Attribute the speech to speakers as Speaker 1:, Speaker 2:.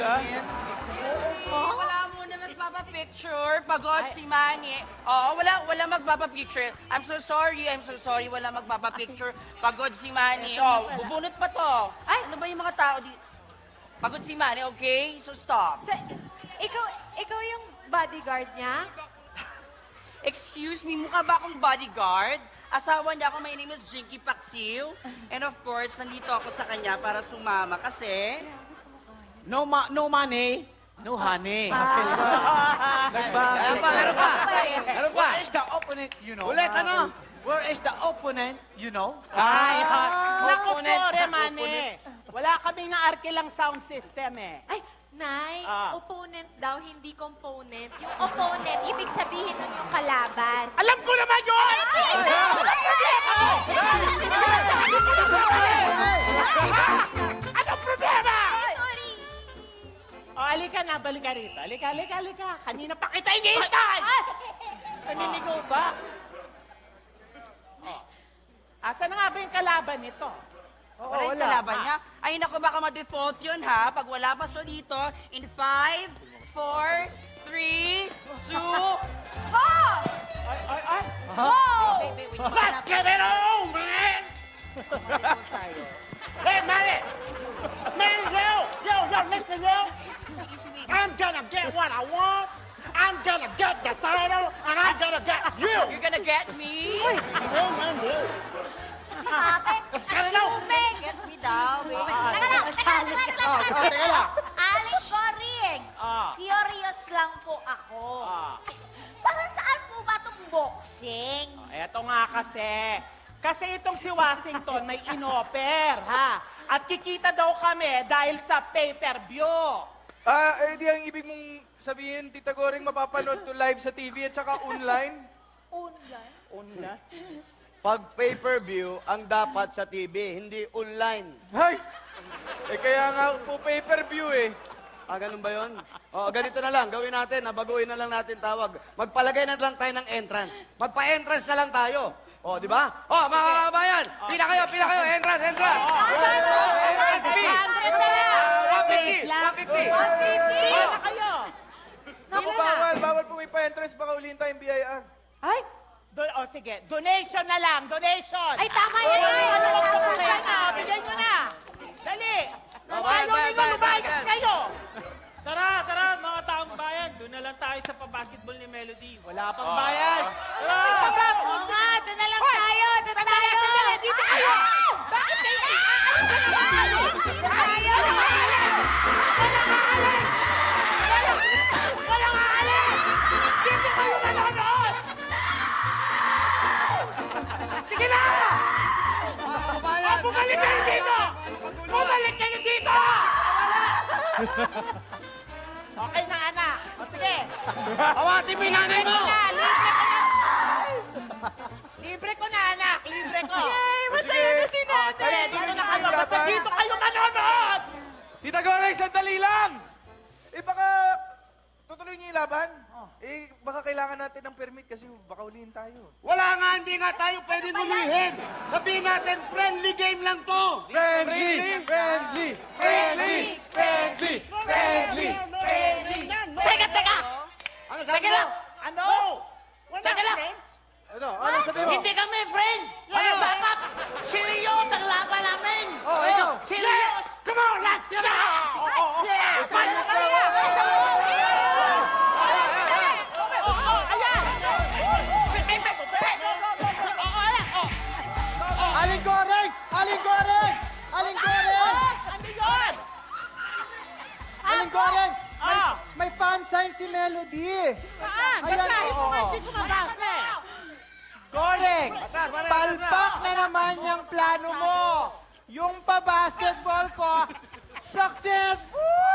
Speaker 1: Alvin.
Speaker 2: Wala muna magpapapicture. Pagod si Manny. Oo, wala magpapapicture. I'm so sorry. Wala magpapapicture. Pagod si Manny. Oh, bubunot pa to.
Speaker 3: Ay!
Speaker 2: Ano ba yung mga tao dito? Pagod si Manny, okay? So stop.
Speaker 3: Ikaw yung bodyguard niya?
Speaker 2: Excuse me, mukha ba akong bodyguard? Asawa niya ako, my name is Jinky Paksiw. And of course, nandito ako sa kanya para sumama kasi...
Speaker 1: No money, no honey.
Speaker 4: Meron pa.
Speaker 1: Where is the opponent, you know?
Speaker 4: Ulit, ano?
Speaker 1: Where is the opponent, you know?
Speaker 5: Ay, naku,
Speaker 1: Opponent.
Speaker 5: sorry, Mane. Wala kaming na-arke lang sound system eh.
Speaker 3: Ay, Nay,
Speaker 5: Ah.
Speaker 3: opponent daw, hindi component. Yung opponent, ibig sabihin nun yung kalaban.
Speaker 5: Alam ko naman yun! Anong problema?
Speaker 3: Sorry!
Speaker 5: O, alika na, balik ka rito. Alika. Kanina pa kita iniintay!
Speaker 1: Naninigaw ba?
Speaker 5: Asa na nga ba yung kalaban nito?
Speaker 2: Wala yung kalaban niya. Ay, naku, baka ma-default yun, ha? Pag wala pa siya dito, in 5, 4, 3, 2...
Speaker 3: Oh!
Speaker 5: Ay!
Speaker 3: Oh!
Speaker 2: Wait.
Speaker 5: Let's get it on, man! Hey, Manny! Man, yo, listen, yo! I'm gonna get what I want! I'm gonna get the title, and I'm gonna get you!
Speaker 2: You're gonna get me?
Speaker 3: Si ate, assuming!
Speaker 2: Get me daw.
Speaker 3: Teka lang! Aling Gorig!
Speaker 5: Ah.
Speaker 3: Curious lang po ako. Para saan po ba itong boxing?
Speaker 5: Eto nga kasi. Kasi itong si Washington may inoper, ha? At kikita daw kami dahil sa pay-per-view.
Speaker 6: Di ang ibig mong sabihin, Tita Goring, mapapanood to live sa TV at saka online?
Speaker 3: Online?
Speaker 4: Pag pay-per-view, ang dapat sa TV, hindi online.
Speaker 6: Hay! Kaya nga po pay-per-view eh.
Speaker 4: Ganun ba yun? O, ganito na lang. Gawin natin, baguhin na lang natin tawag. Magpalagay na lang tayo ng entrance. Magpa-entrance na lang tayo. O, di ba? O, mga kabayan, pila kayo. Entrance. Entrance fee. 150.
Speaker 5: 150 na kayo.
Speaker 6: Naku, bawal po may pa-entrance, baka ulihin tayong BIR.
Speaker 3: Ay!
Speaker 5: Sige, donation na lang, donation.
Speaker 3: Ay, tama yan!
Speaker 5: Bigay nyo na. Dali.
Speaker 4: Bayad.
Speaker 5: Lumayas kayo.
Speaker 7: Tara, mga taong bayan. Doon na lang tayo sa pa-basketball ni Melody. Wala pang bayan.
Speaker 3: Oo nga, doon na lang tayo! Doon tayo!
Speaker 5: Dito kayo. Bakit kayo? Walang aalis! Dito kayo nanonood! Sige na! Bumalik kayo dito! Bumalik kayo dito! Okay na, anak. O sige.
Speaker 4: Hawatin mo yung nanay mo!
Speaker 5: Libre ko na, anak. Libre ko.
Speaker 3: Ay, masaya na si
Speaker 5: Sige, dito na kayo. Basta dito kayo manonood!
Speaker 6: Tita Goring, sandali lang! Baka tutuloy niyo yung laban? Baka kailangan natin ng permit kasi baka ulihin tayo.
Speaker 4: Wala nga, hindi nga tayo pwede nulihin. Sabihin natin, friendly game lang to.
Speaker 6: Friendly!
Speaker 3: Teka!
Speaker 4: Ano sabi mo?
Speaker 5: Ano?
Speaker 3: Teka lang.
Speaker 6: Ano sabi mo?
Speaker 3: Hindi kami friend! Ano dapat? Serious ang laban namin! Serious!
Speaker 5: Come on, let's get out! Yes!
Speaker 1: Aling Goring!
Speaker 5: Ano yun?
Speaker 1: Aling Goring!
Speaker 5: Ah,
Speaker 1: May fan sign si Melody!
Speaker 5: saan?
Speaker 1: Ayan,
Speaker 5: Basahin mo
Speaker 1: oo.
Speaker 5: nga, hindi ko mabasa.
Speaker 1: Goring!
Speaker 4: Batas.
Speaker 1: Palpak na naman yung plano mo! Yung pa-basketball ko, successful!